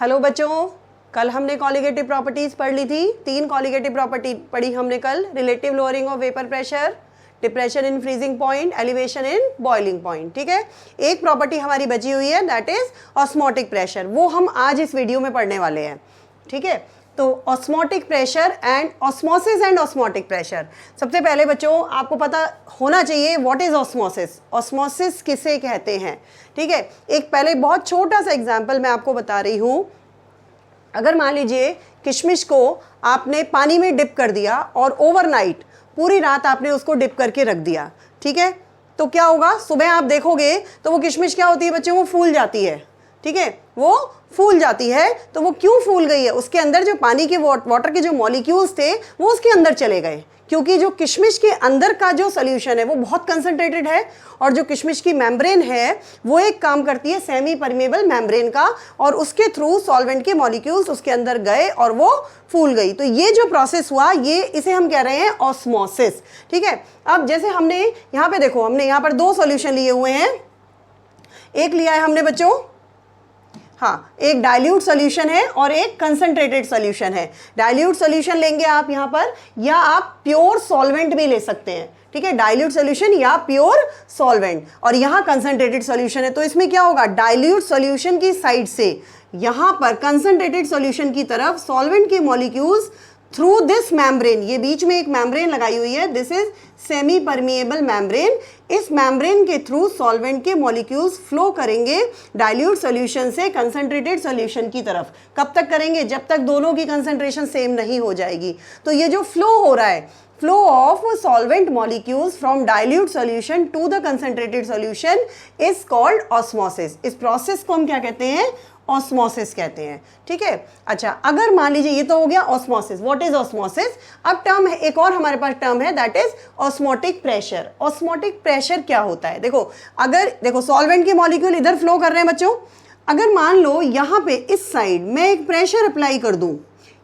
Hello बच्चों, कल हमने कॉलिगेटिव प्रॉपर्टीज पढ़ ली थी। 3 कॉलिगेटिव प्रॉपर्टी पढ़ी हमने कल। Relative lowering of vapour pressure, depression in freezing point, elevation in boiling point. ठीक है, एक प्रॉपर्टी हमारी बची हुई है, दैट इज ऑस्मोटिक प्रेशर। वो हम आज इस वीडियो में पढ़ने वाले हैं। ठीक है, तो osmotic pressure and osmosis and osmotic pressure. सबसे पहले बच्चों आपको पता होना चाहिए व्हाट इज ऑस्मोसिस। ऑस्मोसिस किसे कहते हैं? ठीक है, एक पहले बहुत छोटा सा एग्जांपल मैं आपको बता रही हूँ। अगर मान लीजिए किशमिश को आपने पानी में डिप कर दिया और ओवरनाइट पूरी रात आपने उसको डिप करके रख दिया, ठीक है, तो क्या होगा? सुबह आप देखोगे तो वो किशमिश क्या होती है बच्चों, वो फूल जाती है। ठीक है, वो फूल जाती है। तो वो क्यों फूल गई है? उसके अंदर जो पानी के वाटर के जो मॉलिक्यूल्स थे वो उसके अंदर चले गए, क्योंकि जो किशमिश के अंदर का जो सोल्यूशन है वो बहुत कंसंट्रेटेड है, और जो किशमिश की मेम्ब्रेन है वो एक काम करती है सेमी परमेबल मेम्ब्रेन का, और उसके थ्रू सॉल्वेंट के मॉलिक्यूल्स उसके अंदर गए और वो फूल गई। तो ये जो प्रोसेस हुआ, ये इसे हम कह रहे हैं ऑस्मोसिस। ठीक है, अब जैसे हमने यहाँ पे देखो, हमने यहाँ पर 2 सॉल्यूशन लिए हुए हैं। एक लिया है हमने बच्चों, हाँ, एक डाइल्यूट सॉल्यूशन है और एक कंसंट्रेटेड सॉल्यूशन है। डाइल्यूट सॉल्यूशन लेंगे आप यहाँ पर, या आप प्योर सॉल्वेंट भी ले सकते हैं। ठीक है, डाइल्यूट सॉल्यूशन या प्योर सॉल्वेंट, और यहाँ कंसंट्रेटेड सॉल्यूशन है। तो इसमें क्या होगा? डाइल्यूट सॉल्यूशन की साइड से यहाँ पर कंसंट्रेटेड सॉल्यूशन की तरफ सॉल्वेंट के मॉलिक्यूल्स थ्रू दिस मेम्ब्रेन, ये बीच में एक मेम्ब्रेन लगाई हुई है, this is semi permeable membrane. इस मेम्ब्रेन के थ्रू सॉल्वेंट के मॉलिक्यूल्स फ्लो करेंगे डाइल्यूट सॉल्यूशन से कंसंट्रेटेड सॉल्यूशन की तरफ। कब तक करेंगे? जब तक दोनों की कंसंट्रेशन सेम नहीं हो जाएगी। तो ये जो फ्लो हो रहा है, flow of solvent molecules from dilute solution to the concentrated solution is called osmosis. इस प्रोसेस को हम क्या कहते हैं? ऑस्मोसिस कहते हैं। ठीक है, अच्छा, अगर मान लीजिए ये तो हो गया ऑस्मोसिस। What is osmosis? अब टर्म है, एक और हमारे पास टर्म है, that is osmotic pressure. Osmotic pressure क्या होता है? देखो सॉल्वेंट के मॉलिक्यूल इधर फ्लो कर रहे हैं बच्चों। अगर मान लो यहाँ पे इस साइड में एक प्रेशर अप्लाई कर दूं,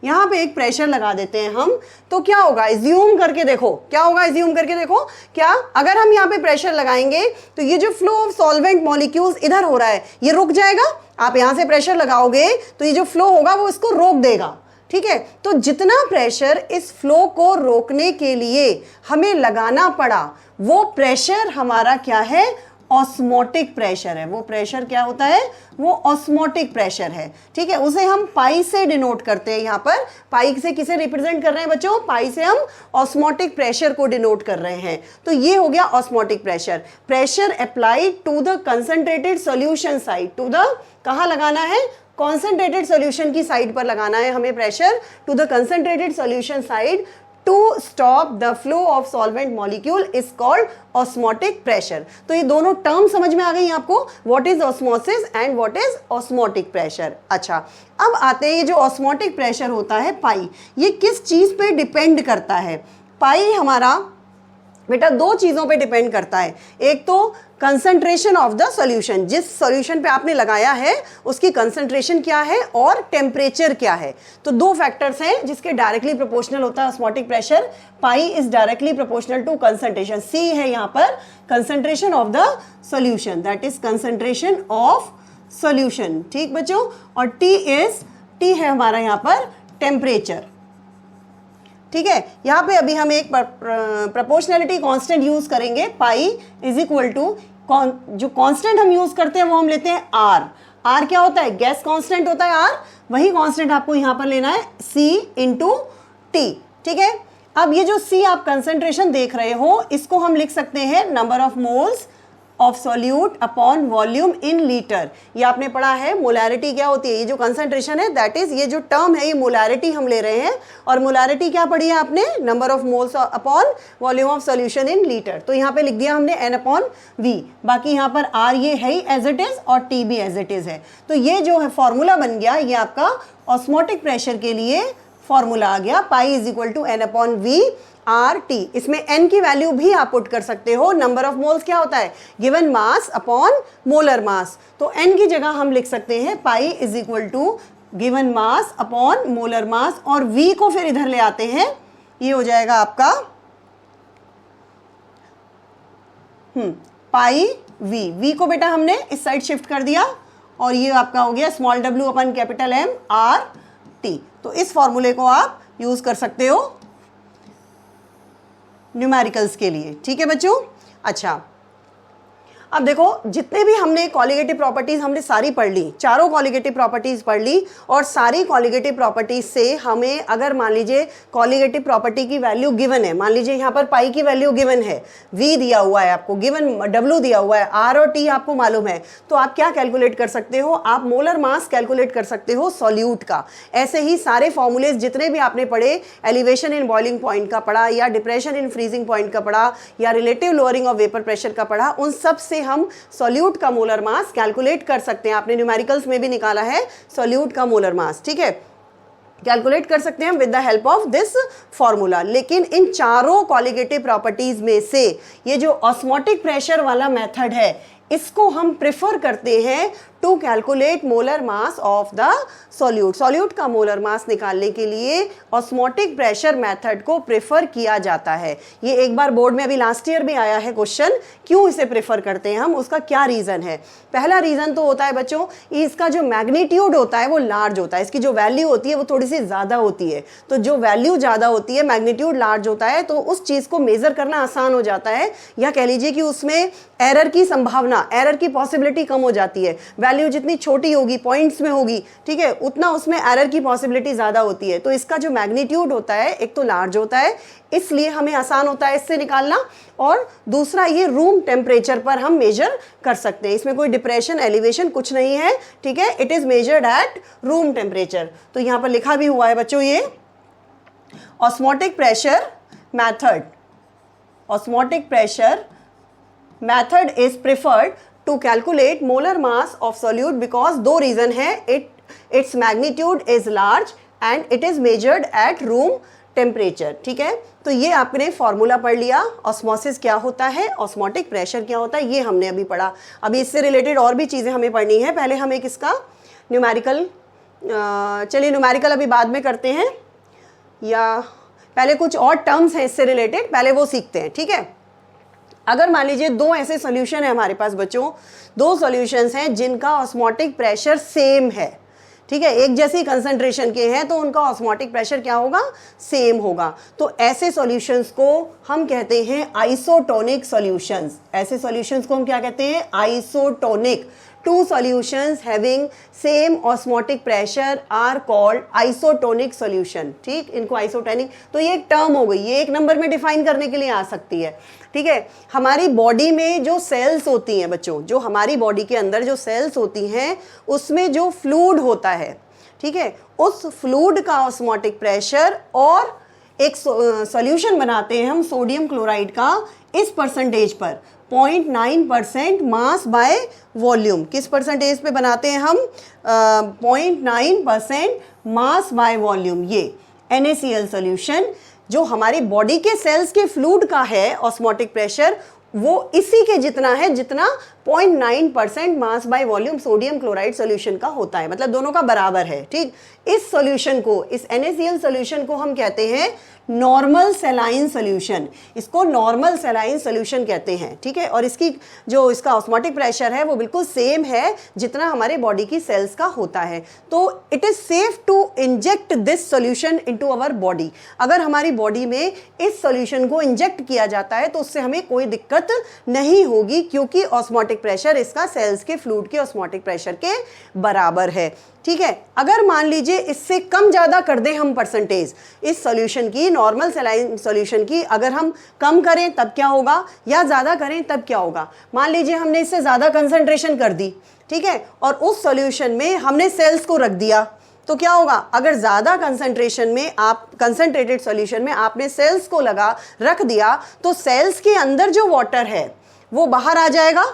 यहाँ पे एक प्रेशर लगा देते हैं हम, तो क्या होगा? एज्यूम करके देखो, क्या होगा? एज्यूम करके देखो, क्या अगर हम यहाँ पे प्रेशर लगाएंगे तो ये जो फ्लो ऑफ सॉल्वेंट मॉलिक्यूल्स इधर हो रहा है ये रुक जाएगा। आप यहाँ से प्रेशर लगाओगे तो ये जो फ्लो होगा वो इसको रोक देगा। ठीक है, तो जितना प्रेशर इस फ्लो को रोकने के लिए हमें लगाना पड़ा, वो प्रेशर हमारा क्या है? ऑस्मोटिक प्रेशर है। वो प्रेशर क्या होता है? वो ऑस्मोटिक प्रेशर है। ठीक है, उसे हम पाई से डिनोट करते हैं। यहाँ पर पाई से किसे रिप्रेजेंट कर रहे हैं बच्चों? पाई से हम ऑस्मोटिक प्रेशर को डिनोट कर रहे हैं। तो ये हो गया osmotic pressure. Pressure applied to the concentrated solution side, to the, कहाँ लगाना है? कॉन्सेंट्रेटेड सॉल्यूशन की साइड पर लगाना है हमें pressure, to the concentrated solution side to stop the flow of solvent molecule is called osmotic pressure। तो ये दोनों टर्म समझ में आ गई आपको, what is osmosis and what is osmotic pressure। अच्छा, अब आते हैं ये जो osmotic pressure होता है पाई, ये किस चीज पे डिपेंड करता है? पाई हमारा बेटा 2 चीजों पे डिपेंड करता है। एक तो कंसंट्रेशन ऑफ द सॉल्यूशन, जिस सॉल्यूशन पे आपने लगाया है उसकी कंसंट्रेशन क्या है और टेम्परेचर क्या है। तो 2 फैक्टर्स हैं जिसके डायरेक्टली प्रोपोर्शनल होता है osmotic pressure. Pi is directly proportional to concentration. C है यहाँ पर concentration of the solution, that is concentration of solution. ठीक बच्चों, और टी है हमारा यहाँ पर टेम्परेचर। ठीक है, यहाँ पे अभी हम एक प्रोपोर्शनैलिटी कांस्टेंट यूज करेंगे। पाई इज इक्वल टू, जो कांस्टेंट हम यूज करते हैं वो हम लेते हैं आर। आर क्या होता है? गैस कांस्टेंट होता है आर। वही कांस्टेंट आपको यहाँ पर लेना है सी इंटू टी। ठीक है, अब ये जो सी आप कंसंट्रेशन देख रहे हो, इसको हम लिख सकते हैं number of moles of solute upon volume in litre. ये आपने पढ़ा है मोलैरिटी क्या होती है। ये जो कंसंट्रेशन है, दैट इज, ये जो टर्म है ये मोलैरिटी हम ले रहे हैं, और मोलैरिटी क्या पढ़ी है आपने? Number of moles upon volume of solution in litre. तो यहाँ पे लिख दिया हमने n अपॉन v। बाकी यहाँ पर r ये है ही एज इट इज और t भी एज इट इज है। तो ये जो है फॉर्मूला बन गया, ये आपका ऑस्मोटिक प्रेशर के लिए फॉर्मूला आ गया। Pi is equal to n upon v R T. इसमें n की वैल्यू भी आप पुट कर सकते हो। नंबर ऑफ मोल्स क्या होता है? Given mass upon molar mass. तो n की जगह हम लिख सकते हैं pi is equal to given mass upon molar mass, और v को फिर इधर ले आते हैं, ये हो जाएगा आपका पाई v। v को बेटा हमने इस साइड शिफ्ट कर दिया, और ये आपका हो गया स्मॉल w अपन कैपिटल M R T। तो इस फॉर्मूले को आप यूज कर सकते हो न्यूमेरिकल्स के लिए, ठीक है बच्चों। अच्छा, अब देखो जितने भी हमने कॉलिगेटिव प्रॉपर्टीज हमने सारी पढ़ ली, चारों कॉलिगेटिव प्रॉपर्टीज पढ़ ली, और सारी कॉलिगेटिव प्रॉपर्टीज से हमें अगर मान लीजिए कॉलिगेटिव प्रॉपर्टी की वैल्यू गिवन है, मान लीजिए यहाँ पर पाई की वैल्यू गिवन है, v दिया हुआ है आपको, गिवन w दिया हुआ है, r और t आपको मालूम है, तो आप क्या कैलकुलेट कर सकते हो, आप मोलर मास कैलकुलेट कर सकते हो सॉल्यूट का। ऐसे ही सारे फॉर्मूलेज जितने भी आपने पढ़े, एलिवेशन इन बॉइलिंग पॉइंट का पढ़ा, या डिप्रेशन इन फ्रीजिंग पॉइंट का पढ़ा, या relative lowering of vapour pressure का पढ़ा, उन सब से हम सॉल्यूट का मोलर मास कैलकुलेट कर सकते हैं। आपने न्यूमेरिकल्स में भी निकाला है सॉल्यूट का मोलर मास, ठीक है, कैलकुलेट कर सकते हैं with the help of this formula. लेकिन इन चारों कॉलिगेटिव प्रॉपर्टीज में से ये जो ऑस्मोटिक प्रेशर वाला मेथड है, इसको हम प्रेफर करते हैं to calculate molar mass of the solute. Solute का मोलर मास निकालने के लिए ऑस्मोटिक प्रेशर मेथड को प्रेफर किया जाता है। ये एक बार बोर्ड में अभी लास्ट ईयर भी आया है क्वेश्चन, क्यों इसे प्रेफर करते हैं हम, उसका क्या रीजन है। पहला रीजन तो होता है बच्चों, इसका जो मैग्नीट्यूड होता है वो लार्ज होता है, इसकी जो वैल्यू होती है वो थोड़ी सी ज्यादा होती है। तो जो वैल्यू ज्यादा होती है, मैग्नीट्यूड लार्ज होता है, तो उस चीज को मेजर करना आसान हो जाता है, या कह लीजिए कि उसमें एरर की संभावना, एरर की पॉसिबिलिटी कम हो जाती है। वैल्यू जितनी छोटी होगी, पॉइंट्स में होगी, ठीक है, उतना उसमें एरर की पॉसिबिलिटी ज्यादा होती है। तो इसका जो मैग्नीट्यूड होता है एक तो लार्ज होता है, इसलिए हमें आसान होता है इससे निकालना, और दूसरा ये रूम टेम्परेचर पर हम मेजर कर सकते हैं। इसमें कोई डिप्रेशन एलिवेशन कुछ नहीं है, ठीक है, it is measured at room temperature. तो यहां पर लिखा भी हुआ है बच्चों, ये osmotic pressure method, osmotic pressure method is preferred to calculate molar mass of solute because दो रीजन है, its magnitude is large and it is measured at room temperature, ठीक है। तो ये आपने फॉर्मूला पढ़ लिया, ऑस्मोसिस क्या होता है, ऑस्मोटिक प्रेशर क्या होता है, ये हमने अभी पढ़ा। अभी इससे रिलेटेड और भी चीजें हमें पढ़नी है। पहले हम एक इसका न्यूमेरिकल, चलिए न्यूमेरिकल अभी बाद में करते हैं, या पहले कुछ और टर्म्स हैं इससे रिलेटेड, पहले वो सीखते हैं, ठीक है। अगर मान लीजिए दो ऐसे सॉल्यूशन है हमारे पास बच्चों, दो सॉल्यूशंस हैं जिनका ऑस्मोटिक प्रेशर सेम है, ठीक है, एक जैसी कंसंट्रेशन के हैं, तो उनका ऑस्मोटिक प्रेशर क्या होगा, सेम होगा। तो ऐसे सॉल्यूशंस को हम कहते हैं आइसोटोनिक सॉल्यूशंस। ऐसे सॉल्यूशंस को हम क्या कहते हैं, isotonic. Two solutions having same osmotic pressure are called isotonic solution, ठीक, इनको आइसोटोनिक, तो ये एक टर्म हो गई, ये एक नंबर में डिफाइन करने के लिए आ सकती है, ठीक है। हमारी बॉडी में जो सेल्स होती हैं बच्चों, जो हमारी बॉडी के अंदर जो सेल्स होती हैं, उसमें जो फ्लूइड होता है, ठीक है, उस फ्लूइड का ऑस्मोटिक प्रेशर और एक सॉल्यूशन बनाते हैं हम सोडियम क्लोराइड का, इस परसेंटेज पर 0.9% मास बाय वॉल्यूम, किस परसेंटेज पे बनाते हैं हम, 0.9% मास बाय वॉल्यूम। ये NaCl सॉल्यूशन जो हमारी बॉडी के सेल्स के फ्लूइड का है, ऑस्मोटिक प्रेशर वो इसी के जितना है जितना 0.9% mass by volume sodium chloride solution का होता है, मतलब दोनों का बराबर है, ठीक। इस सॉल्यूशन को, इस NaCl सॉल्यूशन को हम कहते हैं नॉर्मल सेलाइन सॉल्यूशन, इसको नॉर्मल सेलाइन सॉल्यूशन कहते हैं, ठीक है। और इसकी जो इसका ऑस्मोटिक प्रेशर है वो बिल्कुल सेम है जितना हमारे बॉडी की सेल्स का होता है। तो it is safe to inject this solution into our body. अगर हमारी बॉडी में इस सॉल्यूशन को इंजेक्ट किया जाता है तो उससे हमें कोई दिक्कत नहीं होगी, क्योंकि ऑस्मोटिक प्रेशर इसका सेल्स के फ्लूइड के ऑस्मोटिक प्रेशर के बराबर है, ठीक है। अगर मान लीजिए इससे कम ज्यादा कर दें हम परसेंटेज इस सॉल्यूशन की, नॉर्मल सेलाइन सॉल्यूशन की, अगर हम कम करें तब क्या होगा, या ज्यादा करें तब क्या होगा। मान लीजिए हमने इससे ज्यादा कंसंट्रेशन कर दी, ठीक है, और उस सॉल्यूशन में हमने सेल्स को रख दिया, तो क्या होगा, अगर ज्यादा कंसंट्रेशन में, आप कंसंट्रेटेड सॉल्यूशन में आपने सेल्स को रख दिया, तो सेल्स के अंदर जो वाटर है वो बाहर आ जाएगा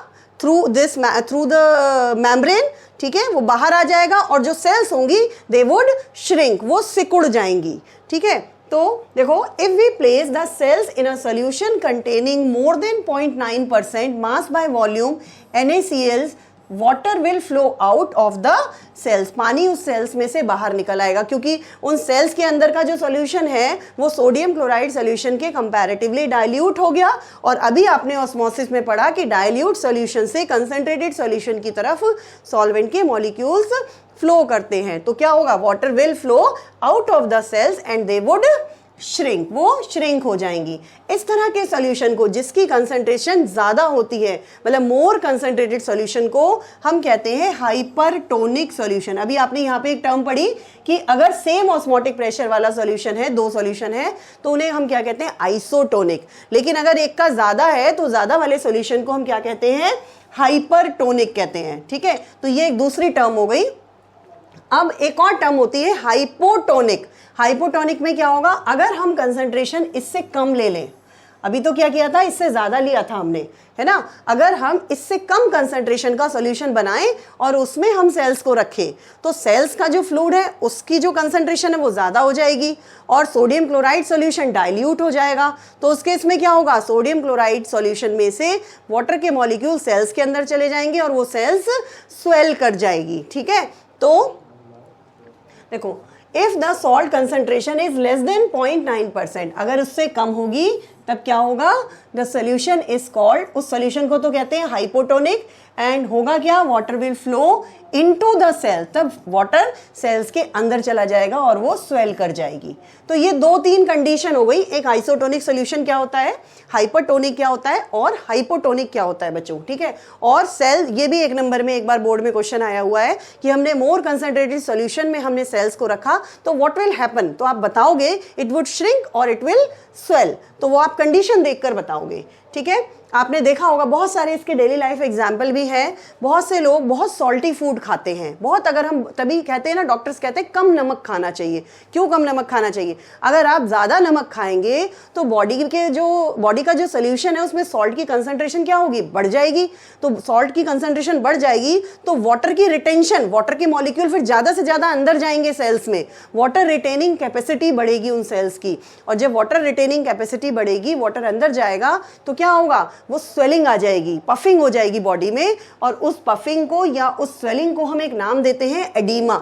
थ्रू द मेम्ब्रेन, ठीक है, वो बाहर आ जाएगा, और जो सेल्स होंगी दे वुड श्रिंक, वो सिकुड़ जाएंगी, ठीक है। तो देखो, if we place the cells in a solution containing more than 0.9% mass by volume NaCl, water will flow out of the cells, पानी उस सेल्स में से बाहर निकल आएगा, क्योंकि उन सेल्स के अंदर का जो सॉल्यूशन है वो सोडियम क्लोराइड सॉल्यूशन के कंपैरेटिवली डाइल्यूट हो गया। और अभी आपने ऑस्मोसिस में पढ़ा कि डाइल्यूट सॉल्यूशन से कंसंट्रेटेड सॉल्यूशन की तरफ सॉल्वेंट के मॉलिक्यूल्स फ्लो करते हैं। तो क्या होगा, water will flow out of the cells and they would shrink, वो श्रिंक हो जाएंगी। इस तरह के सॉल्यूशन को जिसकी कंसंट्रेशन ज़्यादा होती है, मतलब मोर कंसंट्रेटेड सॉल्यूशन को हम कहते हैं हाइपरटोनिक सॉल्यूशन। अभी आपने यहाँ पे एक टर्म पढ़ी कि अगर सेम ऑस्मोटिक प्रेशर वाला सॉल्यूशन है, दो सॉल्यूशन है, तो उन्हें हम क्या कहते हैं, आइसोटोनिक। लेकिन अगर एक का ज़्यादा है तो ज़्यादा वाले सॉल्यूशन को हम क्या कहते हैं, हाइपरटोनिक कहते हैं। ठीक है, तो ये एक दूसरी टर्म हो गई। अब एक और टर्म होती है हाइपोटोनिक। हाइपोटोनिक में क्या होगा, अगर हम कंसंट्रेशन इससे कम ले लें, अभी तो क्या किया था, इससे ज्यादा लिया था हमने, है ना। अगर हम इससे कम कंसंट्रेशन का सॉल्यूशन बनाएं और उसमें हम सेल्स को रखें, तो सेल्स का जो फ्लूइड है उसकी जो कंसंट्रेशन है वो ज्यादा हो जाएगी और सोडियम क्लोराइड सॉल्यूशन डाइल्यूट हो जाएगा। तो उस केस में क्या होगा, सोडियम क्लोराइड सॉल्यूशन में से वाटर के मॉलिक्यूल सेल्स के अंदर चले जाएंगे और वो सेल्स स्वेल कर जाएगी। ठीक है, तो देखो, if the salt concentration is less than 0.9%, अगर उससे कम होगी तब क्या होगा, द सोल्यूशन इज कॉल्ड, उस सोल्यूशन को तो कहते हैं हाइपोटोनिक। एंड होगा क्या, water will flow into the cell, तब वाटर सेल्स के अंदर चला जाएगा और वो स्वेल कर जाएगी। तो ये दो तीन कंडीशन हो गई, एक आइसोटोनिक सोल्यूशन क्या होता है, हाइपरटोनिक क्या होता है और हाइपोटोनिक क्या होता है बच्चों। ठीक है, और सेल, ये भी एक नंबर में एक बार बोर्ड में क्वेश्चन आया हुआ है कि हमने मोर कंसंट्रेटेड सोल्यूशन में हमने सेल्स को रखा तो व्हाट विल हैपन, तो आप बताओगे इट वुड श्रिंक और इट विल स्वेल, तो वो आप कंडीशन देखकर बताओगे। ठीक है, आपने देखा होगा बहुत सारे इसके डेली लाइफ एग्जाम्पल भी हैं। बहुत से लोग बहुत सॉल्टी फूड खाते हैं, बहुत, अगर हम तभी कहते हैं ना, डॉक्टर्स कहते हैं कम नमक खाना चाहिए। क्यों कम नमक खाना चाहिए, अगर आप ज़्यादा नमक खाएंगे तो बॉडी का जो सोल्यूशन है उसमें सॉल्ट की कंसंट्रेशन क्या होगी, बढ़ जाएगी। तो सॉल्ट की कंसंट्रेशन बढ़ जाएगी तो वाटर की रिटेंशन, वाटर के मॉलिक्यूल फिर ज़्यादा से ज़्यादा अंदर जाएंगे सेल्स में, वाटर रिटेनिंग कैपेसिटी बढ़ेगी उन सेल्स की। और जब वाटर रिटेनिंग कैपेसिटी बढ़ेगी, वाटर अंदर जाएगा तो क्या होगा, वो स्वेलिंग आ जाएगी, पफिंग हो जाएगी बॉडी में, और उस पफिंग को या उस स्वेलिंग को हम एक नाम देते हैं एडीमा।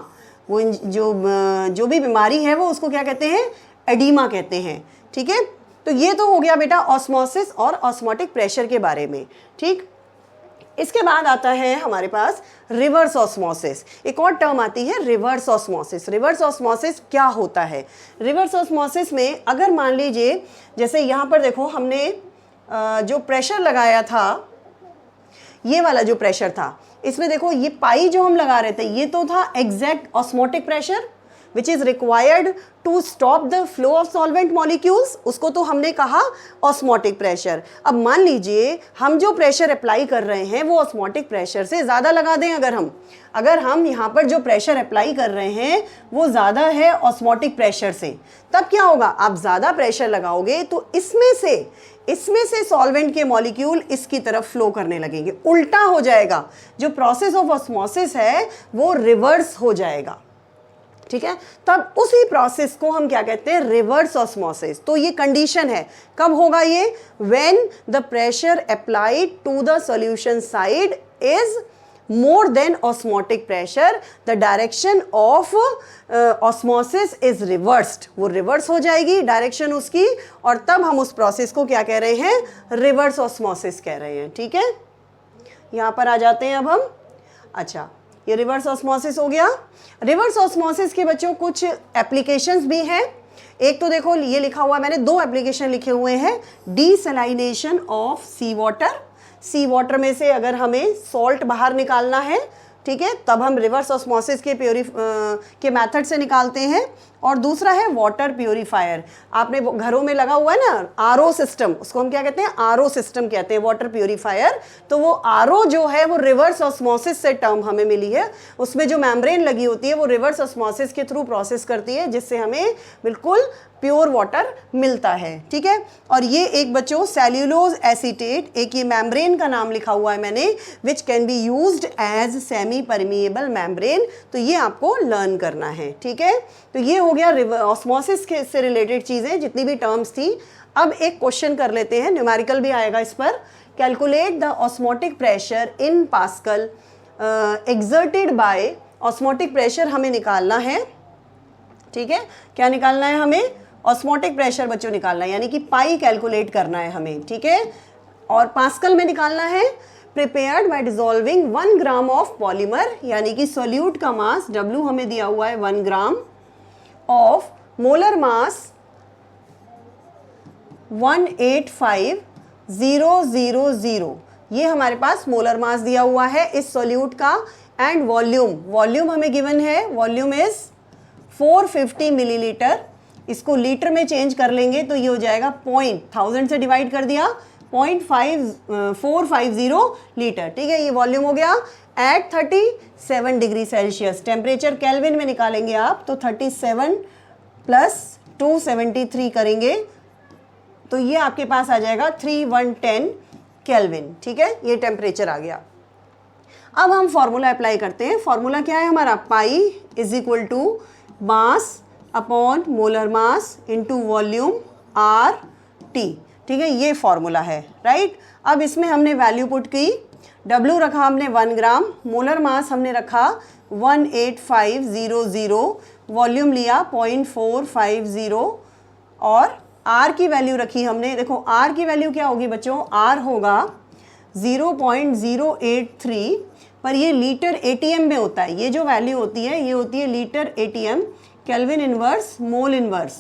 वो जो भी बीमारी है वो उसको क्या कहते हैं, एडीमा कहते हैं। ठीक है, तो ये तो हो गया बेटा ऑस्मोसिस और ऑस्मोटिक प्रेशर के बारे में। ठीक, इसके बाद आता है हमारे पास रिवर्स ऑस्मोसिस। एक और टर्म आती है रिवर्स ऑस्मोसिस। रिवर्स ऑस्मोसिस क्या होता है, रिवर्स ऑस्मोसिस में अगर मान लीजिए, जैसे यहाँ पर देखो हमने जो प्रेशर लगाया था, ये वाला जो प्रेशर था, इसमें देखो ये पाई जो हम लगा रहे थे ये तो था exact osmotic pressure which is required to stop the flow of solvent molecules, उसको तो हमने कहा ऑस्मोटिक प्रेशर। अब मान लीजिए हम जो प्रेशर अप्लाई कर रहे हैं वो ऑस्मोटिक प्रेशर से ज़्यादा लगा दें, अगर हम यहाँ पर जो प्रेशर अप्लाई कर रहे हैं वो ज़्यादा है ऑस्मोटिक प्रेशर से, तब क्या होगा, आप ज़्यादा प्रेशर लगाओगे तो इसमें से सॉल्वेंट के मॉलिक्यूल इसकी तरफ फ्लो करने लगेंगे, उल्टा हो जाएगा। जो प्रोसेस ऑफ ऑस्मोसिस है वो रिवर्स हो जाएगा। ठीक है, तब उसी प्रोसेस को हम क्या कहते हैं, रिवर्स ऑस्मोसिस। तो ये कंडीशन है, कब होगा ये, when the pressure applied to the solution side is more than osmotic pressure, the direction of osmosis is reversed, वो रिवर्स हो जाएगी डायरेक्शन उसकी, और तब हम उस प्रोसेस को क्या कह रहे हैं, रिवर्स ऑस्मोसिस कह रहे हैं। ठीक है, यहाँ पर आ जाते हैं अब हम। अच्छा, ये रिवर्स ऑस्मोसिस हो गया। रिवर्स ऑस्मोसिस के बच्चों कुछ एप्लीकेशंस भी हैं। एक तो देखो ये लिखा हुआ है, मैंने दो एप्लीकेशन लिखे हुए हैं, desalination of sea water. Sea water में से अगर हमें सॉल्ट बाहर निकालना है, ठीक है, तब हम रिवर्स ऑस्मोसिस के मेथड से निकालते हैं। और दूसरा है वाटर प्योरीफायर। आपने घरों में लगा हुआ है ना आरओ सिस्टम, उसको हम क्या कहते हैं, आरओ सिस्टम कहते हैं, वाटर प्योरीफायर। तो वो आरओ जो है वो रिवर्स ऑस्मोसिस से टर्म हमें मिली है, उसमें जो मेम्ब्रेन लगी होती है वो रिवर्स ऑस्मोसिस के थ्रू प्रोसेस करती है, जिससे हमें बिल्कुल प्योर वाटर मिलता है। ठीक है, और ये एक बच्चों सेल्यूलोज एसीटेट, एक ये मेम्ब्रेन का नाम लिखा हुआ है मैंने, which can be used as semi permeable membrane. तो ये आपको लर्न करना है। ठीक है, तो ये हो गया ऑस्मोसिस के से रिलेटेड चीज़ें, जितनी भी टर्म्स थी। अब एक क्वेश्चन कर लेते हैं, न्यूमेरिकल भी आएगा इस पर। Calculate the osmotic pressure in pascal exerted by osmotic pressure हमें निकालना है, ठीक है। क्या निकालना है हमें? ऑस्मोटिक प्रेशर बच्चों निकालना है, यानी कि पाई कैलकुलेट करना है हमें, ठीक है। और पास्कल में निकालना है prepared by dissolving 1 gram of polymer, यानी कि सोल्यूट का मास W हमें दिया हुआ है 1 ग्राम ऑफ मोलर मास 185,000, ये हमारे पास मोलर मास दिया हुआ है इस सोल्यूट का। एंड वॉल्यूम हमें गिवन है, वॉल्यूम इज 450 मिलीलीटर। इसको लीटर में चेंज कर लेंगे तो ये हो जाएगा 1000 से डिवाइड कर दिया 0.450 लीटर, ठीक है। ये वॉल्यूम हो गया at 37 degree Celsius. Temperature kelvin में निकालेंगे आप तो 37 प्लस 273 करेंगे तो ये आपके पास आ जाएगा 3110 केल्विन, ठीक है। ये टेम्परेचर आ गया। अब हम फॉर्मूला अप्लाई करते हैं। फॉर्मूला क्या है हमारा? Pi is equal to mass upon molar mass into volume R T, ठीक है। ये फॉर्मूला है, राइट। अब इसमें हमने वैल्यू पुट की, W रखा हमने 1 ग्राम, मोलर मास हमने रखा 185,000, वॉल्यूम लिया 0.450 और R की वैल्यू रखी हमने। देखो R की वैल्यू क्या होगी बच्चों? R होगा 0.083, पर ये लीटर ATM में होता है। ये जो वैल्यू होती है ये होती है litre ATM, kelvin inverse mole inverse,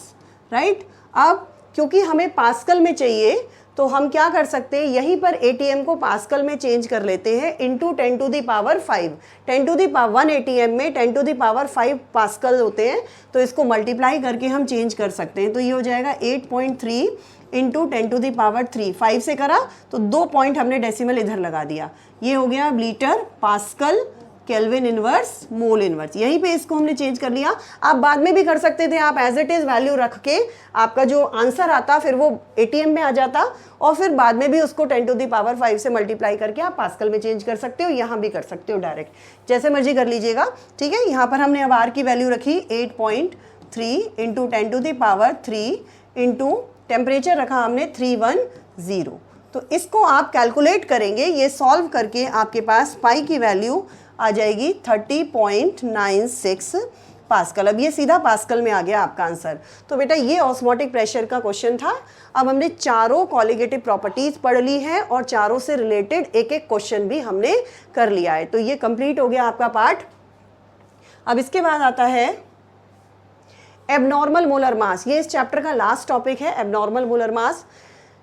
right. अब क्योंकि हमें पास्कल में चाहिए तो हम क्या कर सकते हैं, यहीं पर ATM को पास्कल में चेंज कर लेते हैं into 10 to the power 5। 10 to the power 1 ATM में 10 टू द पावर 5 पास्कल होते हैं, तो इसको मल्टीप्लाई करके हम चेंज कर सकते हैं। तो ये हो जाएगा 8.3 इंटू 10 टू द पावर 3। 5 से करा तो 2 पॉइंट हमने डेसिमल इधर लगा दिया। ये हो गया litre, pascal, kelvin inverse, mole inverse. यहीं पे इसको हमने चेंज कर लिया। आप बाद में भी कर सकते थे, आप एज इट इज वैल्यू रख के आपका जो आंसर आता फिर वो ATM में आ जाता और फिर बाद में भी उसको 10 टू द पावर 5 से मल्टीप्लाई करके आप पास्कल में चेंज कर सकते हो, यहाँ भी कर सकते हो डायरेक्ट, जैसे मर्जी कर लीजिएगा, ठीक है। यहाँ पर हमने अब R की वैल्यू रखी 8.3 into 10 to the power 3 into temperature रखा हमने 310। तो इसको आप कैलकुलेट करेंगे, ये सॉल्व करके आपके पास पाई की वैल्यू आ जाएगी 30.96 पास्कल। अब ये सीधा पास्कल में आ गया आपका आंसर। तो बेटा ये ऑस्मोटिक प्रेशर का क्वेश्चन था। अब हमने चारों कॉलिगेटिव प्रॉपर्टीज पढ़ ली हैं और चारों से रिलेटेड एक एक क्वेश्चन भी हमने कर लिया है। तो ये कंप्लीट हो गया आपका पार्ट। अब इसके बाद आता है एबनॉर्मल मोलर मास। ये इस चैप्टर का लास्ट टॉपिक है, एबनॉर्मल मोलर मास।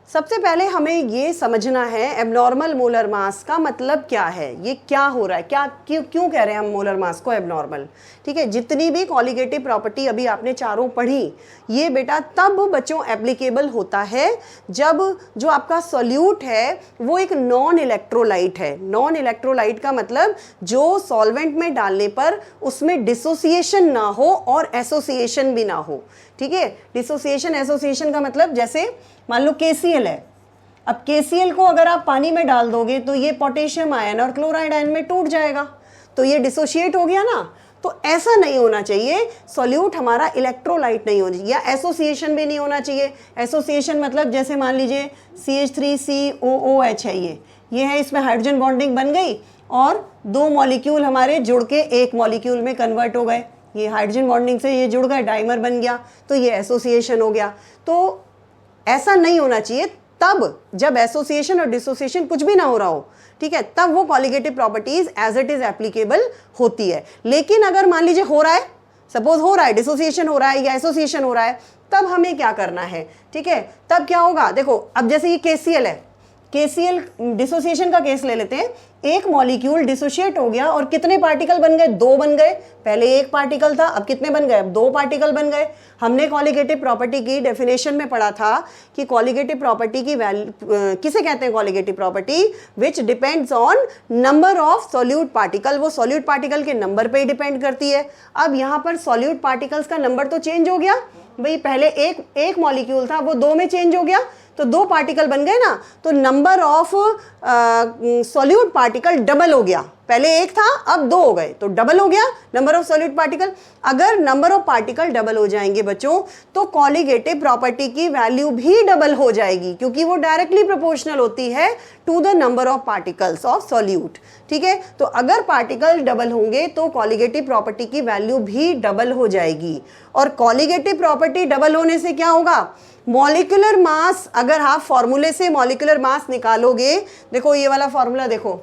सबसे पहले हमें ये समझना है एबनॉर्मल मोलर मास का मतलब क्या है, ये क्या हो रहा है, क्या क्यों कह रहे हैं हम मोलर मास को एबनॉर्मल, ठीक है। जितनी भी कॉलिगेटिव प्रॉपर्टी अभी आपने चारों पढ़ी, ये बेटा तब बच्चों एप्लीकेबल होता है जब जो आपका सॉल्यूट है वो एक नॉन इलेक्ट्रोलाइट है। नॉन इलेक्ट्रोलाइट का मतलब जो सॉल्वेंट में डालने पर उसमें डिसोसिएशन ना हो और एसोसिएशन भी ना हो, ठीक है। डिसोसिएशन एसोसिएशन का मतलब जैसे मान लो KCl है। अब KCl को अगर आप पानी में डाल दोगे तो ये पोटेशियम आयन और क्लोराइड आयन में टूट जाएगा, तो ये डिसोशिएट हो गया ना। तो ऐसा नहीं होना चाहिए, सॉल्यूट हमारा इलेक्ट्रोलाइट नहीं होना चाहिए, या एसोसिएशन भी नहीं होना चाहिए। एसोसिएशन मतलब जैसे मान लीजिए CH3COOH है, ये है, इसमें हाइड्रोजन बॉन्डिंग बन गई और 2 मॉलिक्यूल हमारे जुड़ के एक मॉलिक्यूल में कन्वर्ट हो गए। ये हाइड्रोजन बॉन्डिंग से ये जुड़ गए, डाइमर बन गया, तो ये एसोसिएशन हो गया। तो ऐसा नहीं होना चाहिए। तब जब एसोसिएशन और डिसोसिएशन कुछ भी ना हो रहा हो, ठीक है, तब वो colligative properties as it is applicable होती है। लेकिन अगर मान लीजिए हो रहा है, सपोज हो रहा है, डिसोसिएशन हो रहा है या एसोसिएशन हो रहा है, तब हमें क्या करना है, ठीक है। तब क्या होगा, देखो अब जैसे ये KCl है, KCl डिसोसिएशन का केस ले लेते हैं। एक मॉलिक्यूल डिसोशिएट हो गया और कितने पार्टिकल बन गए? 2 बन गए। पहले एक पार्टिकल था, अब कितने बन गए? अब 2 पार्टिकल बन गए। हमने कॉलिगेटिव प्रॉपर्टी की डेफिनेशन में पढ़ा था कि कॉलिगेटिव प्रॉपर्टी की वैल्यू किसे कहते हैं? Colligative property which depends on number of solute particle. वो सॉल्यूट पार्टिकल के नंबर पे ही डिपेंड करती है। अब यहाँ पर सॉल्यूट पार्टिकल्स का नंबर तो चेंज हो गया भाई, पहले एक मॉलिक्यूल था वो 2 में चेंज हो गया, तो 2 पार्टिकल बन गए ना, तो number of solute particle double हो गया। पहले एक था अब दो हो गए, तो डबल हो गया नंबर ऑफ सॉलिड पार्टिकल। अगर नंबर ऑफ पार्टिकल डबल हो जाएंगे बच्चों तो कॉलीगेटिव प्रॉपर्टी की वैल्यू भी डबल हो जाएगी, क्योंकि वो डायरेक्टली प्रोपोर्शनल होती है to the number of particles of solute. ठीक है, तो अगर पार्टिकल डबल होंगे तो कॉलीगेटिव प्रॉपर्टी की वैल्यू भी डबल हो जाएगी। और कॉलीगेटिव प्रॉपर्टी डबल होने से क्या होगा, मॉलिक्यूलर मास, अगर आप फॉर्मूले से मॉलिक्यूलर मास निकालोगे, देखो ये वाला फॉर्मूला देखो,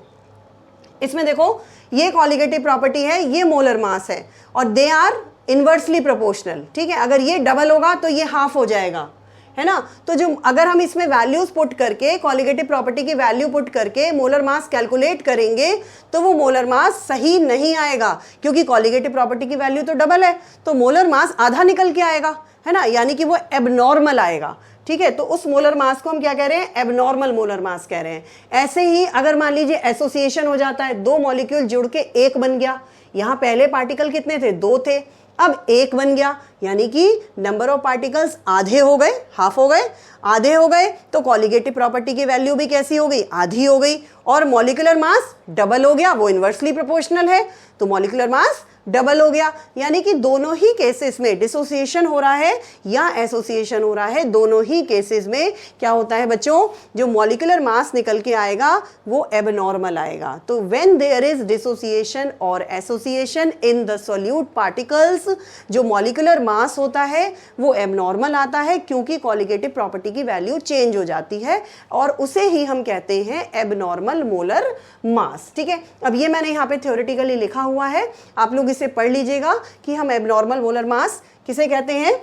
इसमें देखो ये कॉलीगेटिव प्रॉपर्टी है, ये मोलर मास है, और दे आर इनवर्सली प्रोपोर्शनल। ठीक है, अगर ये डबल होगा तो ये हाफ हो जाएगा, है ना। तो जो अगर हम इसमें वैल्यूज पुट करके, कॉलीगेटिव प्रॉपर्टी की वैल्यू पुट करके मोलर मास कैलकुलेट करेंगे तो वो मोलर मास सही नहीं आएगा, क्योंकि कॉलीगेटिव प्रॉपर्टी की वैल्यू तो डबल है, तो मोलर मास आधा निकल के आएगा, है ना, यानी कि वो एबनॉर्मल आएगा। ठीक है, तो उस मोलर मास को हम क्या कह रहे हैं, एबनॉर्मल मोलर मास कह रहे हैं। ऐसे ही अगर मान लीजिए एसोसिएशन हो जाता है, दो मॉलिक्यूल जुड़ के एक बन गया, यहां पहले पार्टिकल कितने थे, दो थे, अब एक बन गया, यानी कि नंबर ऑफ पार्टिकल्स आधे हो गए, हाफ हो गए, आधे हो गए, तो कॉलीगेटिव प्रॉपर्टी की वैल्यू भी कैसी हो गई, आधी हो गई, और मॉलिक्यूलर मास डबल हो गया, वो इनवर्सली प्रोपोर्शनल है, तो मॉलिक्यूलर मास डबल हो गया। यानी कि दोनों ही केसेस में डिसोसिएशन हो रहा है या एसोसिएशन हो रहा है, दोनों ही केसेस में क्या होता है बच्चों, जो मॉलिक्यूलर मास निकल के आएगा वो एबनॉर्मल आएगा। तो व्हेन देयर इज डिसोसिएशन और association in the solute particles, जो मॉलिक्यूलर मास होता है वो एबनॉर्मल आता है, क्योंकि कॉलीगेटिव प्रॉपर्टी की वैल्यू चेंज हो जाती है, और उसे ही हम कहते हैं एबनॉर्मल मोलर मास। ठीक है, अब ये मैंने यहाँ पे थ्योरेटिकली लिखा हुआ है, आप लोग इसे पढ़ लीजिएगा कि हम एबनॉर्मल मोलर मास किसे कहते हैं।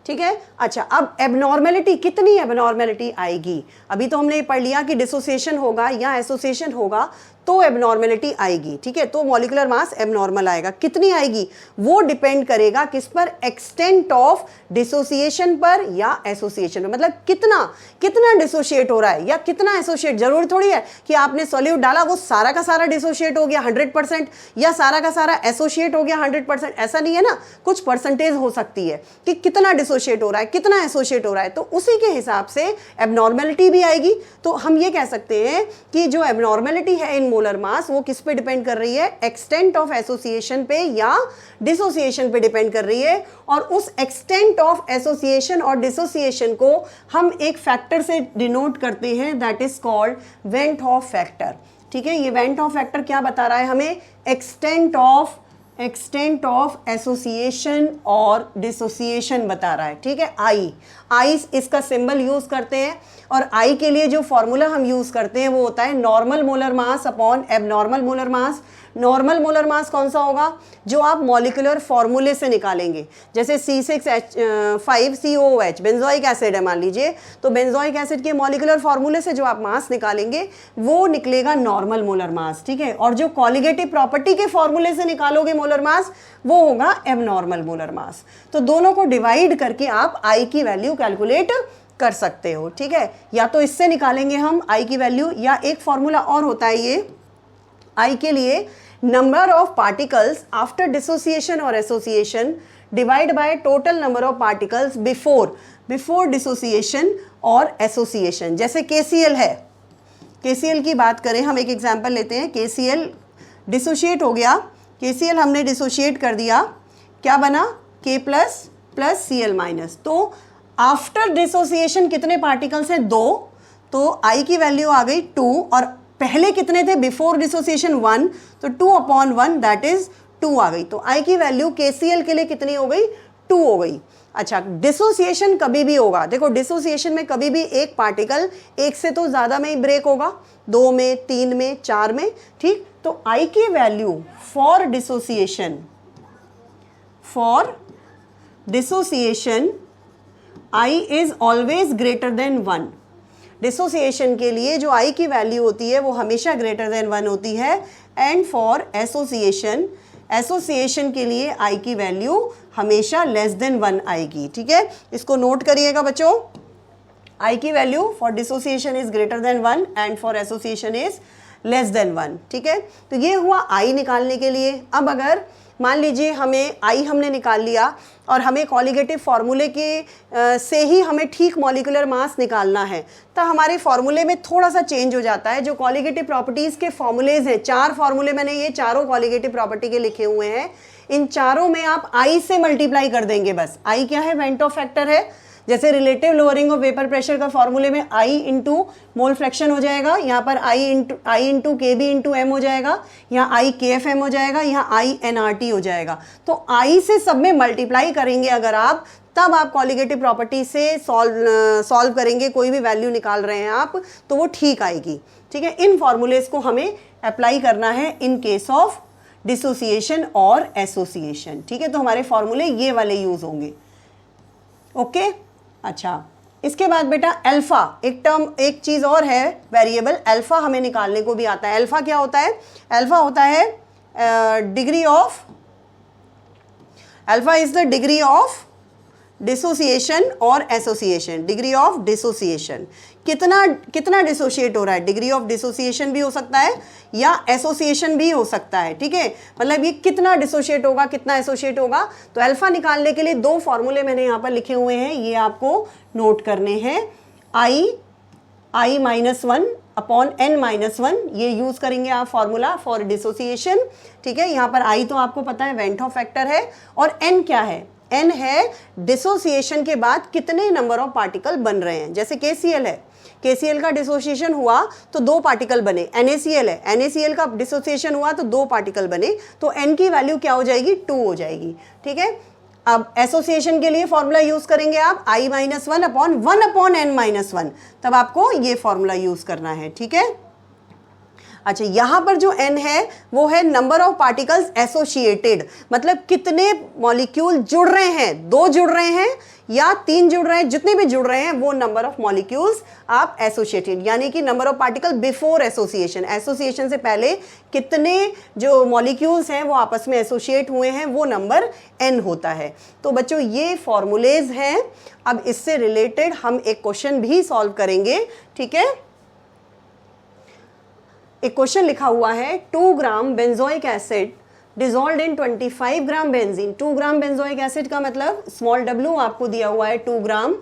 ठीक है, अच्छा, अब एबनॉर्मेलिटी, कितनी एबनॉर्मेलिटी आएगी, अभी तो हमने पढ़ लिया कि डिसोसिएशन होगा या एसोसिएशन होगा तो एबनॉर्मेलिटी आएगी। ठीक है, तो मॉलिक्यूलर मास एबनॉर्मल आएगा, कितनी आएगी वो डिपेंड करेगा किस पर, एक्सटेंट ऑफ डिसोसिएशन पर या एसोसिएशन पर, मतलब कितना डिसोशिएट हो रहा है या कितना एसोशिएट। जरूरी थोड़ी है कि आपने सॉल्यूट डाला वो सारा का सारा डिसोशिएट हो गया 100% या सारा का सारा एसोशिएट हो गया 100%, ऐसा नहीं है ना, कुछ परसेंटेज हो सकती है कि कितना डिसोशिएट हो रहा है, कितना एसोशिएट हो रहा है, तो उसी के हिसाब से एबनॉर्मेलिटी भी आएगी। तो हम ये कह सकते हैं कि जो एबनॉर्मेलिटी है इन मोलर मास वो किस पे डिपेंड कर रही है, एक्सटेंट ऑफ एसोसिएशन पे या डिसोसिएशन पे डिपेंड कर रही है, और उस एक्सटेंट ऑफ एसोसिएशन और डिसोसिएशन को हम एक फैक्टर से डिनोट करते हैं, that is called went half factor. ठीक है, ये वेंट हॉफ फैक्टर क्या बता रहा है हमें, एक्सटेंट ऑफ एसोसिएशन और डिसोसिएशन बता रहा है। ठीक है, आई इसका सिंबल यूज करते हैं, और आई के लिए जो फॉर्मूला हम यूज करते हैं वो होता है normal molar mass upon abnormal molar मास। नॉर्मल मोलर मास कौन सा होगा, जो आप मॉलिक्यूलर फॉर्मूले से निकालेंगे, जैसे C6H5COOH बेंजोइक एसिड है मान लीजिए, तो बेंजोइक एसिड के मॉलिक्यूलर फॉर्मूले से जो आप मास निकालेंगे वो निकलेगा नॉर्मल मोलर मास। ठीक है, और जो कॉलीगेटिव प्रॉपर्टी के फॉर्मूले से निकालोगे मोलर मास वो होगा एबनॉर्मल मोलर मास। तो दोनों को डिवाइड करके आप आई की वैल्यू कैलकुलेट कर सकते हो। ठीक है, या तो इससे निकालेंगे हम आई की वैल्यू, या एक फॉर्मूला और होता है ये आई के लिए, number of particles after dissociation और association divide by total number of particles before dissociation और एसोसिएशन। जैसे KCl है, KCl की बात करें, हम एक एग्जांपल लेते हैं, KCl डिसोशिएट हो गया, KCl हमने डिसोशिएट कर दिया, क्या बना K प्लस Cl-, तो आफ्टर डिसोसिएशन कितने पार्टिकल्स हैं, 2, तो I की वैल्यू आ गई 2, और पहले कितने थे बिफोर डिसोसिएशन 1, तो 2/1 दैट इज 2 आ गई। तो I की वैल्यू KCl के लिए कितनी हो गई, 2 हो गई। अच्छा, डिसोसिएशन कभी भी होगा, देखो डिसोसिएशन में कभी भी एक पार्टिकल एक से तो ज़्यादा में ही ब्रेक होगा, 2 में, 3 में, 4 में। ठीक, तो I की value for dissociation I is always greater than 1। Dissociation के लिए जो I की वैल्यू होती है वो हमेशा ग्रेटर देन 1 होती है, एंड फॉर एसोसिएशन के लिए I की वैल्यू हमेशा लेस देन 1 आएगी। ठीक है, इसको नोट करिएगा बच्चों, I की value for dissociation is greater than 1 and for association is less then 1। ठीक है, तो ये हुआ I निकालने के लिए। अब अगर मान लीजिए हमें आई हमने निकाल लिया और हमें कॉलिगेटिव फार्मूले के से ही हमें ठीक मॉलिक्यूलर मास निकालना है, तो हमारे फार्मूले में थोड़ा सा चेंज हो जाता है। जो कॉलिगेटिव प्रॉपर्टीज़ के फॉर्मूलेज हैं, 4 फार्मूले मैंने ये चारों कॉलिगेटिव प्रॉपर्टी के लिखे हुए हैं, इन चारों में आप आई से मल्टीप्लाई कर देंगे बस। आई क्या है? वेंटो फैक्टर है। जैसे relative lowering of vapour pressure का फॉर्मूले में आई इंटू मोल फ्रैक्शन हो जाएगा, यहाँ पर आई इंटू के बी इंटू एम हो जाएगा, यहाँ आई के एफ एम हो जाएगा, यहाँ आई एन आर टी हो जाएगा। तो आई से सब में मल्टीप्लाई करेंगे अगर आप, तब आप कॉलिगेटिव प्रॉपर्टी से सॉल्व करेंगे, कोई भी वैल्यू निकाल रहे हैं आप तो वो ठीक आएगी। ठीक है, इन फॉर्मूलेज को हमें अप्लाई करना है इन केस ऑफ डिसोसिएशन और एसोसिएशन। ठीक है, तो हमारे फॉर्मूले ये वाले यूज होंगे। ओके, अच्छा इसके बाद बेटा अल्फा, एक टर्म, एक चीज और है वेरिएबल अल्फा, हमें निकालने को भी आता है। अल्फा क्या होता है? अल्फा होता है degree of, alpha is the degree of dissociation और एसोसिएशन। डिग्री ऑफ डिसोसिएशन, कितना डिसोशिएट हो रहा है। डिग्री ऑफ डिसोसिएशन भी हो सकता है या एसोसिएशन भी हो सकता है। ठीक है, मतलब ये कितना डिसोशिएट होगा, कितना एसोसिएट होगा। तो अल्फा निकालने के लिए 2 फॉर्मूले मैंने यहाँ पर लिखे हुए हैं, ये आपको नोट करने हैं। I-1 अपॉन n-1, ये यूज करेंगे आप फॉर्मूला फॉर डिसोसिएशन। ठीक है, यहाँ पर I तो आपको पता है वेंटो फैक्टर है, और n क्या है? n है डिसोसिएशन के बाद कितने नंबर ऑफ पार्टिकल बन रहे हैं। जैसे KCl है, KCl का डिसोसिएशन हुआ तो 2 पार्टिकल बने। NaCl है, NaCl का डिसोसिएशन हुआ तो 2 पार्टिकल बने, तो n की वैल्यू क्या हो जाएगी? 2 हो जाएगी। ठीक है, अब एसोसिएशन के लिए फॉर्मूला यूज करेंगे आप I-1 अपॉन 1 अपॉन n-1, तब आपको ये फॉर्मूला यूज करना है। ठीक है, अच्छा यहाँ पर जो n है वो है नंबर ऑफ पार्टिकल्स एसोसिएटेड, मतलब कितने मॉलिक्यूल जुड़ रहे हैं, 2 जुड़ रहे हैं या 3 जुड़ रहे हैं, जितने भी जुड़ रहे हैं वो नंबर ऑफ मॉलिक्यूल्स आप एसोसिएटेड, यानी कि number of particle before association, association से पहले कितने जो मॉलिक्यूल्स हैं वो आपस में एसोसिएट हुए हैं, वो नंबर n होता है। तो बच्चों ये फॉर्मूलेज हैं। अब इससे रिलेटेड हम एक क्वेश्चन भी सॉल्व करेंगे। ठीक है, एक क्वेश्चन लिखा हुआ है 2 ग्राम बेंजोइक एसिड डिजोल्व्ड इन 25 ग्राम बेंजीन। 2 ग्राम बेंजोइक एसिड का मतलब स्मॉल w आपको दिया हुआ है 2 ग्राम।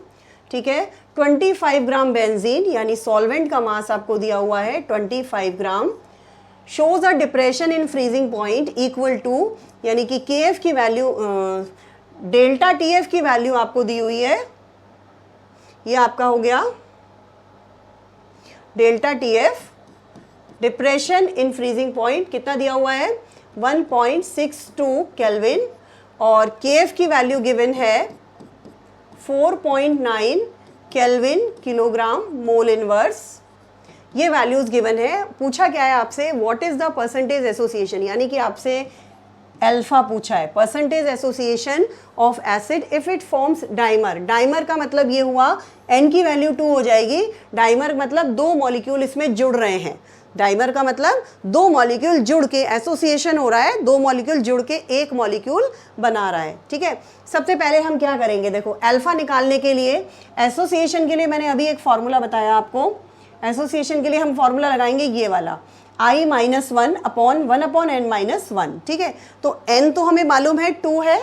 ठीक है, 25 ग्राम बेंजीन यानी सॉल्वेंट का मास आपको दिया हुआ है 25 gram. Shows a depression in freezing point equal to, यानी कि KF की वैल्यू, डेल्टा TF की वैल्यू आपको दी हुई है, ये आपका हो गया delta TF। Depression in freezing point कितना दिया हुआ है? 1.62 केल्विन, और KF की वैल्यू गिवन है 4.9 केल्विन किलोग्राम मोल इनवर्स। ये वैल्यूज गिवन है। पूछा क्या है आपसे? What is the percentage association, यानी कि आपसे अल्फा पूछा है, percentage association of acid if it forms dimer. Dimer का मतलब ये हुआ n की वैल्यू 2 हो जाएगी। डाइमर मतलब 2 मॉलिक्यूल इसमें जुड़ रहे हैं। डाइमर का मतलब 2 मॉलिक्यूल जुड़ के एसोसिएशन हो रहा है, 2 मॉलिक्यूल जुड़ के एक मॉलिक्यूल बना रहा है। ठीक है, सबसे पहले हम क्या करेंगे? देखो अल्फा निकालने के लिए, एसोसिएशन के लिए मैंने अभी एक फॉर्मूला बताया आपको। एसोसिएशन के लिए हम फॉर्मूला लगाएंगे ये वाला I-1 अपॉन 1 अपॉन n-1। ठीक है, तो n तो हमें मालूम है 2 है,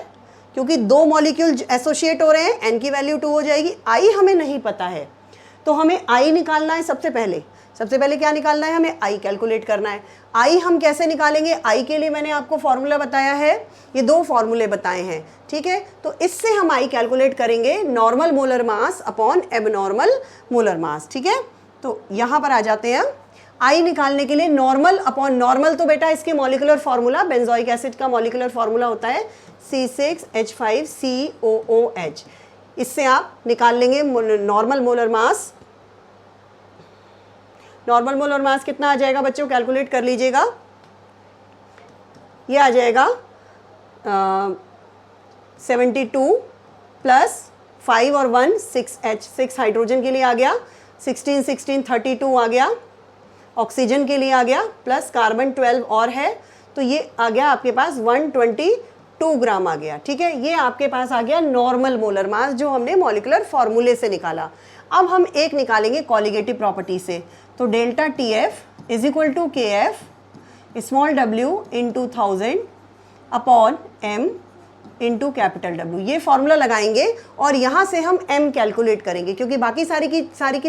क्योंकि 2 मॉलिक्यूल एसोसिएट हो रहे हैं, n की वैल्यू 2 हो जाएगी। I हमें नहीं पता है, तो हमें I निकालना है। सबसे पहले क्या निकालना है? हमें I कैलकुलेट करना है। I हम कैसे निकालेंगे? I के लिए मैंने आपको फॉर्मूला बताया है, ये 2 फॉर्मूले बताए हैं। ठीक है, तो इससे हम I कैलकुलेट करेंगे normal molar mass upon abnormal molar mass. ठीक है, तो यहाँ पर आ जाते हैं। I निकालने के लिए नॉर्मल अपॉन नॉर्मल, तो बेटा इसके मॉलिक्यूलर फार्मूला, बेंजोइक एसिड का मॉलिक्यूलर फार्मूला होता है C6H5COOH। इससे आप निकाल लेंगे नॉर्मल मोलर मास। नॉर्मल मोलर मास कितना आ जाएगा बच्चों? कैलकुलेट कर लीजिएगा। ये आ जाएगा 72 प्लस 5 और 1 6H, 6 हाइड्रोजन के लिए आ गया, 16 16 32 आ गया, ऑक्सीजन के लिए आ गया, प्लस कार्बन 12 और है, तो ये आ गया आपके पास 122 ग्राम आ गया। ठीक है, ये आपके पास आ गया नॉर्मल मोलर मास जो हमने मॉलिक्यूलर फॉर्मूले से निकाला। अब हम एक निकालेंगे कॉलिगेटिव प्रॉपर्टी से, तो delta TF is equal to KF small w into 1000 upon m into capital W। ये फॉर्मूला लगाएंगे और यहाँ से हम m कैलकुलेट करेंगे, क्योंकि बाकी सारी की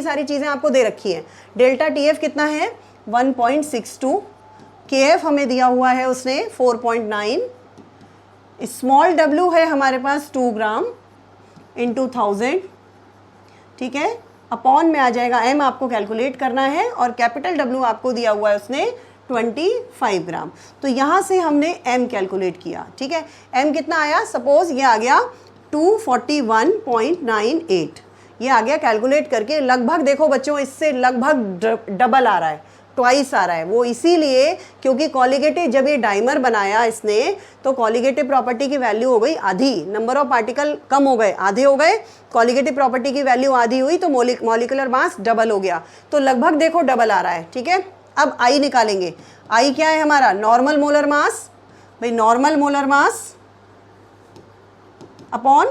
सारी चीज़ें आपको दे रखी हैं। डेल्टा TF कितना है 1.62, KF हमें दिया हुआ है उसने 4.9, स्मॉल w है हमारे पास 2 ग्राम इंटू 1000, ठीक है। अपॉन में आ जाएगा m आपको कैलकुलेट करना है और कैपिटल W आपको दिया हुआ है उसने 25 ग्राम। तो यहाँ से हमने m कैलकुलेट किया, ठीक है। m कितना आया, सपोज ये आ गया 241.98, ये आ गया कैलकुलेट करके। लगभग देखो बच्चों, इससे लगभग डबल आ रहा है, ट्वाइस आ रहा है। वो इसीलिए क्योंकि कॉलिगेटिव, जब ये डाइमर बनाया इसने तो कॉलिगेटिव प्रॉपर्टी की वैल्यू हो गई आधी, नंबर ऑफ पार्टिकल कम हो गए, आधे हो गए, कॉलिगेटिव प्रॉपर्टी की वैल्यू आधी हुई तो मॉलिक्यूलर मास डबल हो गया। तो लगभग देखो डबल आ रहा है, ठीक है। अब I निकालेंगे। I क्या है हमारा, नॉर्मल मोलर मास। भाई normal molar mass upon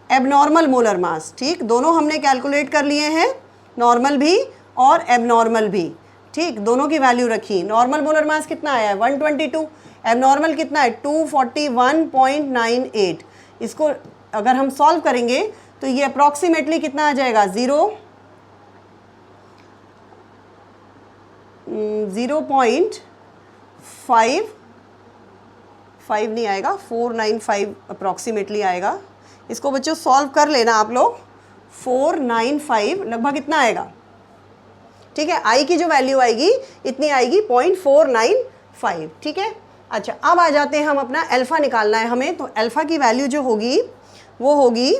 abnormal molar mass, ठीक। दोनों हमने कैलकुलेट कर लिए हैं, नॉर्मल भी और एबनॉर्मल भी, ठीक। दोनों की वैल्यू रखी। नॉर्मल मोलर मास कितना आया है 122, एबनॉर्मल कितना है 241.98। इसको अगर हम सॉल्व करेंगे तो ये अप्रॉक्सीमेटली कितना आ जाएगा 0.55 नहीं आएगा, 495 अप्रॉक्सीमेटली आएगा। इसको बच्चों सॉल्व कर लेना आप लोग, 495 लगभग इतना आएगा, ठीक है। I की जो वैल्यू आएगी इतनी आएगी 0.495, ठीक है। अच्छा, अब आ जाते हैं हम अपना अल्फ़ा निकालना है हमें। तो अल्फ़ा की वैल्यू जो होगी वो होगी,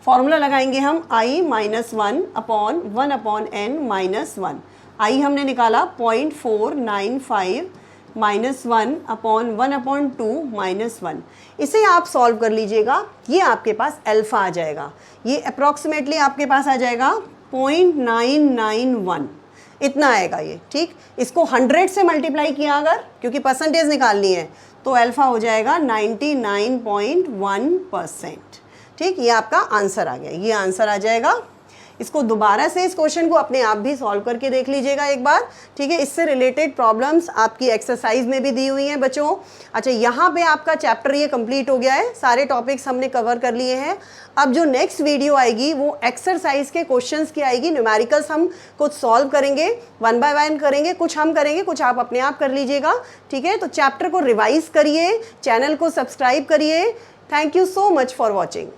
फॉर्मूला लगाएंगे हम I-1 upon 1 upon n minus 1। I हमने निकाला 0.495 माइनस 1 अपॉन 1 अपॉन 2 माइनस 1। इसे आप सॉल्व कर लीजिएगा, ये आपके पास अल्फ़ा आ जाएगा। ये अप्रॉक्सीमेटली आपके पास आ जाएगा 0.991, इतना आएगा ये, ठीक। इसको 100 से मल्टीप्लाई किया अगर, क्योंकि परसेंटेज निकालनी है, तो अल्फ़ा हो जाएगा 99.1%, ठीक। ये आपका आंसर आ गया, ये आंसर आ जाएगा। इसको दोबारा से इस क्वेश्चन को अपने आप भी सॉल्व करके देख लीजिएगा एक बार, ठीक है। इससे रिलेटेड प्रॉब्लम्स आपकी एक्सरसाइज में भी दी हुई हैं बच्चों। अच्छा, यहाँ पे आपका चैप्टर ये कंप्लीट हो गया है, सारे टॉपिक्स हमने कवर कर लिए हैं। अब जो नेक्स्ट वीडियो आएगी वो एक्सरसाइज के क्वेश्चंस की आएगी। न्यूमेरिकल्स हम कुछ सॉल्व करेंगे, 1 बाय 1 करेंगे, कुछ हम करेंगे, कुछ आप अपने आप कर लीजिएगा, ठीक है। तो चैप्टर को रिवाइज करिए, चैनल को सब्सक्राइब करिए। Thank you so much for watching.